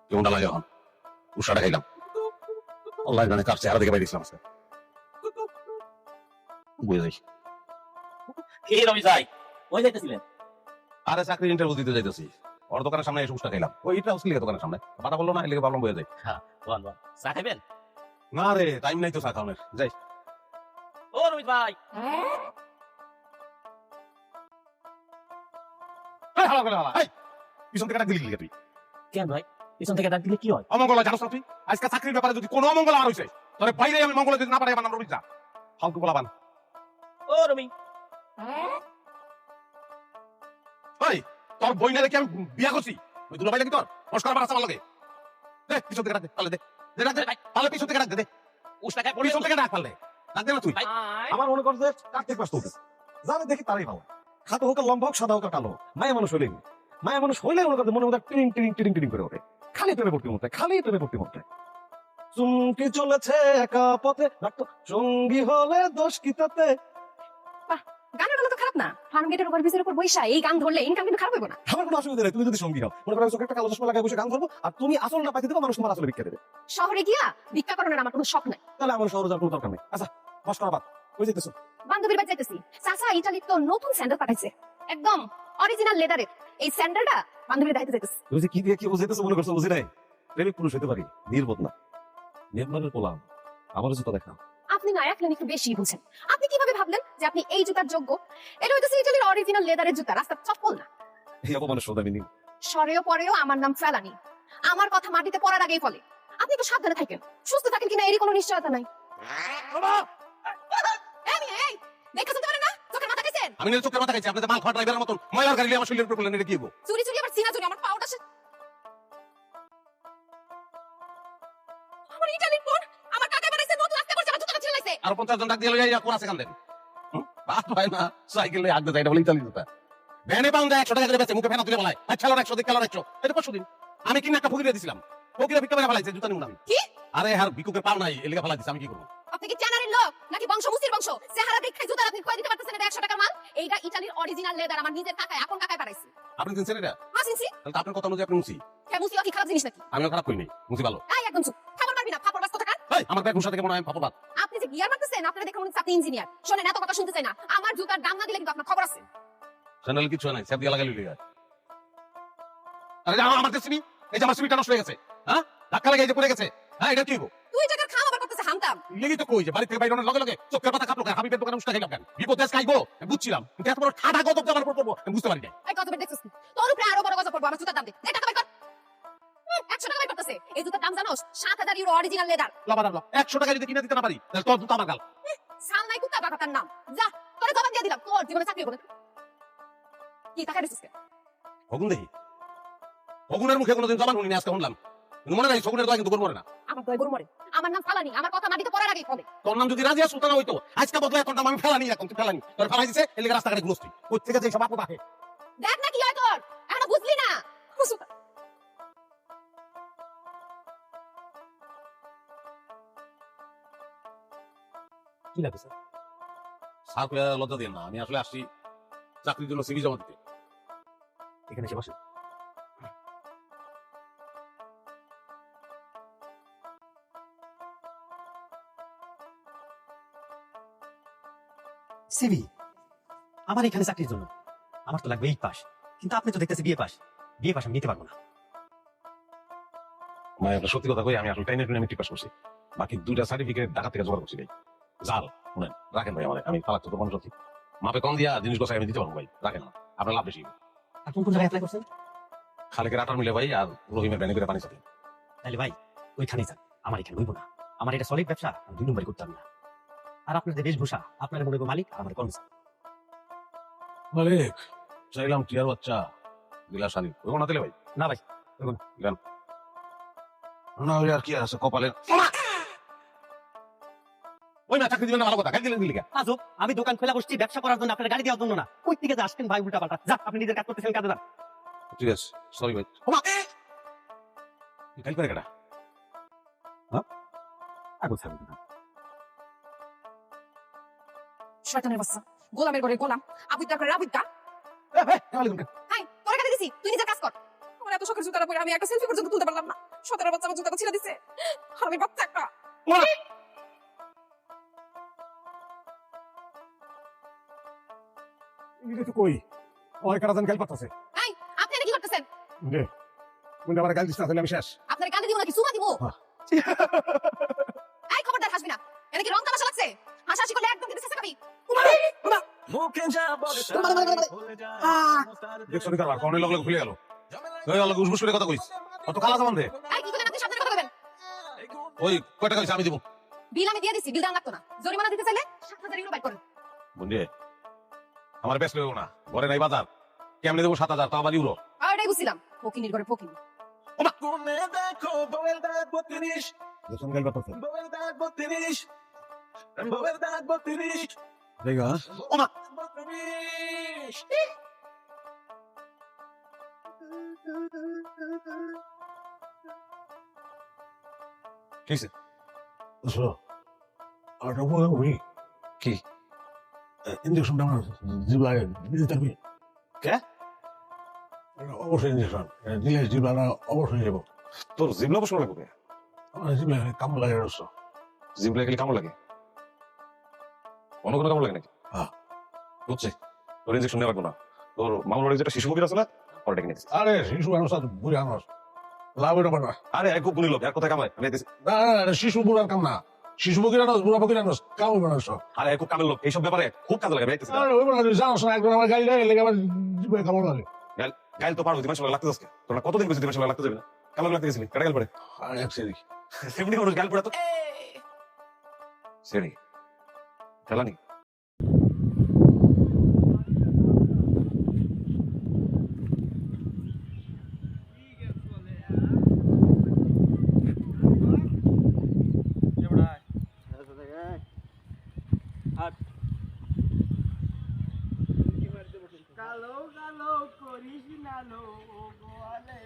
কেমনটা লাগে এখন উষাটা খাইলাম আল্লাহ জানে কার চেহারা দেখে পাইছিলাম আজকে বুঝে যাই কি রবি ভাই ওই যাইতেছিলেন? আরে চাকরির ইন্টারভিউ দিতে যাইতেছি ওর দোকানের সামনে এসে উষা খাইলাম ওই এটা আসলে দোকানের সামনে বাটা বললো না এলাকা ভাবলাম বয়ে যাই হ্যাঁ বল বল, চা খাইবেন? না রে টাইম নাই তো চা খাওয়ানোর যাই ও রবি ভাই, পিছন থেকে ডাক দিলি তুই কেন ভাই পিছন থেকে ডাক দিলে কি হয়? অমঙ্গল জানোস না তুই আজকে চাকরির ব্যাপারে যদি কোনো অমঙ্গল আমার হয়েছে তাহলে বাইরে আমি মঙ্গল যদি না পারে আমার নাম রবি যা ফালতু বলাবান ও রবি, ওই তোর বই না দেখে আমি বিয়া করছি ওই দুলা ভাই লাগি তোর নমস্কার আমার আমার লাগে দে পিছন থেকে ডাক দে পালে দে দে ডাক দে পালে পিছন থেকে ডাক দে উষ্টা খাই পিছন থেকে ডাক পালে ডাক দে না তুই আমার মনে কর যে কার্তিক মাস চলতেছে যারা দেখি তারাই ভালো খাটো হোক আর লম্বা হোক সাদা হোক আর কালো হোক মায়া মানুষ হইলেই মায়া মানুষ হইলে মনে করতে মনে মধ্যে টিরিং টিরিং টিরিং টিরিং করে ওঠে খালি প্রেমে ভর্তি মধ্যে খালি প্রেমে ভর্তি মধ্যে চুমকি চলেছে একা পথে ডাক্ত সঙ্গী হলে দোষ কি তাতে গানের তো খারাপ না, ফার্ম গেটের উপর বিচের উপর বৈশা এই গান ধরলে ইনকাম কিন্তু খারাপ হবে না। আমার কোনো অসুবিধা নেই তুমি যদি সঙ্গী হও মনে করো চোখে একটা কালো চশমা লাগাই বসে গান ধরবো আর তুমি আসল না পাইতে দেবো মানুষ তোমার আসলে ভিক্ষা দেবে শহরে গিয়া ভিক্ষা করানোর আমার কোনো শখ নাই। তাহলে আমার শহরে যাওয়ার কোনো দরকার নেই আচ্ছা ফস করা বাদ ওই যেতেছো বান্ধবীর বাড়ি যাইতেছি, চাচা ইটালির তো নতুন স্যান্ডেল পাঠাইছে একদম অরিজিনাল লেদারের। এই স্যান্ডেলটা বান্ধবীর দাইতে যাইতেছি। তুমি যে কি দিয়ে কি বুঝাইতেছো মনে করছো বুঝি নাই প্রেমিক পুরুষ হতে পারি নির্বোধ না নির্মাণের পোলাম আমার জুতা দেখা আপনি না এখন একটু বেশি বুঝেন। আপনি কিভাবে ভাবলেন যে আপনি এই জুতার যোগ্য? এটা হইতেছে ইটালির অরিজিনাল লেদারের জুতা, রাস্তার চপ্পল না। এই অপমানের সৌদামি নিও সরেও পরেও আমার নাম ফেলানি, আমার কথা মাটিতে পড়ার আগেই ফলে। আপনি একটু সাবধানে থাকেন, সুস্থ থাকেন কিনা এরই কোনো নিশ্চয়তা নাই। এই, দেখা যেতে পারে না? চোখের মাথা খাইছেন? আমি না চোখের মাথা খাইছি আপনাদের মাল খাওয়া ড্রাইভারের মতন ময়লার গাড়ি আমার শরীরের উপর পড়লেন এটা কি হবো চুরি চুরি আবার সিনা চুরি, আমার পাউডার আমার ইটালির বোন আমার কাকা বানাইছে নতুন আজকে পড়ছে আমার জুতা ছিঁড়ে লাইছে। আর 50 জন ডাক দিয়ে লইয়া কোন আছে কান্দেন বাস ভাই না সাইকেল লই আগতে যাই এটা বলি ইতালি জুতা ভ্যানে পাউন্ডে 100 টাকা করে বেচে মুখে ফেনা তুলে বলায় আর খেলার 100 দিক খেলার 100 এটা 500 দিন আমি কিনা একটা ফকিরে দিছিলাম ফকিরে ভিক্ষা করে ফেলাইছে জুতা নিমু না আমি কি? আরে আর ভিক্ষুকের পাও নাই এলিগা ফেলাই দিছি আমি কি করব আপনি কি চ্যানারের লোক নাকি বংশ মুসির বংশ? চেহারা দেখে জুতা আপনি কয় দিতে পারতেছেন এটা 100 টাকার মাল? এইটা ইটালির অরিজিনাল লেদার, আমার নিজের টাকায় আপন টাকায় পাঠাইছি। আপনি দিছেন এটা আসিনছি তাহলে তো আপনার কথা অনুযায়ী আপনি মুসি কে মুসি কি খারাপ জিনিস নাকি? আমিও খারাপ করিনি মুসি ভালো এই একদম চুপ, খাবার মারবি না, ফাপড় বাস কোথাকার। এই আমার ব্যাগ মুসা থেকে মনে হয় আমি পাপা আপনি যে গিয়ার মারতেছেন আপনারা দেখে মনে হচ্ছে আপনি ইঞ্জিনিয়ার। শোনেন এত কথা শুনতে চাই না, আমার জুতার দাম না দিলে কিন্তু আপনার খবর আছে। চ্যানেল কিছু নাই সব দিয়া লাগাই লইয়া আরে আমার সিমি এই যে আমার সিমিটা নষ্ট হয়ে গেছে হ্যাঁ ধাক্কা লাগে এই যে পড়ে গেছে হ্যাঁ এটা কি হবো তুই টাকার খাম আবার করতেছে হামতাম। লেগে তো কই যে বাড়ি থেকে বাইরে লগে লগে চোখের পাতা কাটলো কেন হাবিবের দোকানে উস্কা খাইলাম কেন বিপদ দেশ খাইবো আমি বুঝছিলাম কিন্তু এত বড় ঠাডা গজব আমার উপর পড়বো আমি বুঝতে পারি না এই কত বের দেখছিস তুই? তোর উপরে আরো বড় গজব পড়বো, আমার জুতার দাম দে। দে টাকা বাই কর। 100 টাকা বাই করতেছে। এই জুতার দাম জানোস? 7000 ইউরো অরিজিনাল লেদার। লাবা লাবা 100 টাকা যদি কিনে দিতে না পারি তাহলে তোর জুতা আমার গাল সাল নাই কুত্তা বাকাতার নাম। যা, তোরে জবান দিয়ে দিলাম, তোর জীবনে চাকরি হবে না। কি টাকা দিছিস কে? হগুন দেখি হগুনের মুখে কোনোদিন জবান শুনি না আজকে শুনলাম কিন্তু মনে নাই শগুনের দয়া কিন্তু গরু মরে না আমার দয় গরু মরে। আমার নাম ফালানি, আমার কথা মাটিতে পড়ার আগেই ফলে। তোর নাম যদি রাজিয়া সুলতানা হইতো আজকে বদলে তোর নাম আমি ফেলানি এখন তুই ফেলানি তোর ফেলাই দিছে এর লিগে রাস্তাঘাটে ঘুরস্তি কই থেকে যে সব আপদ আহে দেখ না কি হয় তোর, এখনো বুঝলি না? হুসুকা। কি লাগে স্যার সার কইয়া লজ্জা দিয়ে না আমি আসলে আসছি চাকরির জন্য সিভি জমা দিতে এখানে এসে বসে সিভি আমার এখানে চাকরির জন্য আমার তো লাগবে 8 পাস, কিন্তু আপনি তো দেখতেছি বিএ পাস। বিএ পাস আমি নিতে পারবো না। মানে একটা সত্যি কথা কই আমি আসলে টাইনের আমি পাস করছি বাকি দুইটা সার্টিফিকেট ঢাকা থেকে জোগাড় করছি ভাই জাল শুনেন রাখেন ভাই আমার আমি ফালাক তো মানুষ আছি মাপে কম দিয়া জিনিস গোছাই আমি দিতে পারবো ভাই রাখেন না আপনার লাভ বেশি আর কোন কোন জায়গায় অ্যাপ্লাই করছেন? খালেকের আটার মিলে ভাই আর রহিমের ব্যানে করে পানি সাথে তাহলে ভাই ওইখানেই যান, আমার এখানে হইব না। আমার এটা সলিড ব্যবসা, আমি 2 নম্বরই করতাম না। আর আপনার যে বেশভূষা, আপনার মনে করো মালিক আর আমার কর্মচারী। মালিক চাইলাম টিয়ার বাচ্চা দিলা শাড়ি ওই না দিলে ভাই না ভাই গান না হলে আর কি আছে কপালের ওই না চাকরি দিবেন না ভালো কথা গাড়ি দিলেন দিলি কেন? আজব, আমি দোকান খোলা বসছি ব্যবসা করার জন্য, আপনার গাড়ি দেওয়ার জন্য না। কই থেকে যে আসছেন ভাই উল্টা পাল্টা। যা, আপনি নিজের কাজ করতেছেন, কাজে যান। ঠিক আছে সরি ভাই ওমা গাড়ি করে কেডা আগো থাকবে না শয়তানের বাচ্চা, গোলামের ঘরে গোলাম, আবুদ্দার করে আবুদ্দা। হাই, তোরে কাটে দিছি, তুই নিজের কাজ কর। আমার এত শখের জুতাটা পরে আমি একটা সেলফি পর্যন্ত তুলতে পারলাম না। 17 বাচ্চা আমার জুতা ছিঁড়ে দিছে আমি বাচ্চা একটা এটা তো কই ওই কারাজান গাল পাঠাছে এই আপনি এটা কি করতেছেন রে কোনটা আমার গাল দিছ না তাহলে আমি শেষ আপনার কানে দিব নাকি সুমা দিব হ্যাঁ। এই খবরদার হাসবি না এটা কি রং তামাশা লাগছে হাসাহাসি করলে একদম দিতে চেষ্টা করবি দেখছো নি কারবার কোনে লগলে খুলে গেল ওই আলো উসবুস করে কথা কইছ অত কালা জামান দে এই কি করেন আপনি সাবধানে কথা বলবেন ওই কয় টাকা হইছে আমি দিব বিল আমি দিয়ে দিছি বিল দেওয়া লাগতো না জরিমানা দিতে চাইলে 7000 ইউরো বাইর করেন বুঝলি আমার বেশ লইও না ঘরে নাই বাজার কেমনে দেবো 7000 তাও আবার ইউরো আর এটাই বুঝছিলাম ফকিনির ঘরে ফকিনি দেখুন গাল পাঠাছে দেখা ওমা কিছে আসো আর বলে ওই কি ইনজেকশনটা আমার জিবায় দিতে পারবি কে? অবশ্যই ইনজেকশন দিলে জিবাটা অবশ্যই যাবো তোর জিবলা বসে লাগবে আমার জিবায় কামড় লাগে রস জিবলা গেলে কেমন লাগে অন্য কোনো কেমন লাগে নাকি হ্যাঁ। বুঝছি তোর ইনজেকশন নেওয়া লাগবে না তোর মামুর বাড়ির যেটা শিশু মুখের আছে না ওটা ডেকে নিয়েছিস আরে শিশু মানুষ আর বুড়ি মানুষ লাভ এটা পারবা আরে এক গুণী লোক এক কথা কামায় আমি দেখতেছি না না না, শিশু বুড়ার কাম না শিশু বকির আনস বুড়া বকির আনস কামড় মানুষ আরে এক খুব কামের লোক এইসব ব্যাপারে খুব কাজে লাগে আমি দেখতেছি আরে ওই মানুষ জানোস না একবার আমার গাড়ি লাগে আমার জিবায় কামড় লাগে গাইল তো পারো দিমাস লাগতে যাচ্ছে তোরা কতদিন বেশি দিমাস লাগতে যাবে না কেমন লাগতে গেছিলি কাটা গেল পরে আর এক সেদিক সেমনি মানুষ গাইল পড়ে তো সেরি খেলানি কালো কালো করিস না লো গোয়ালে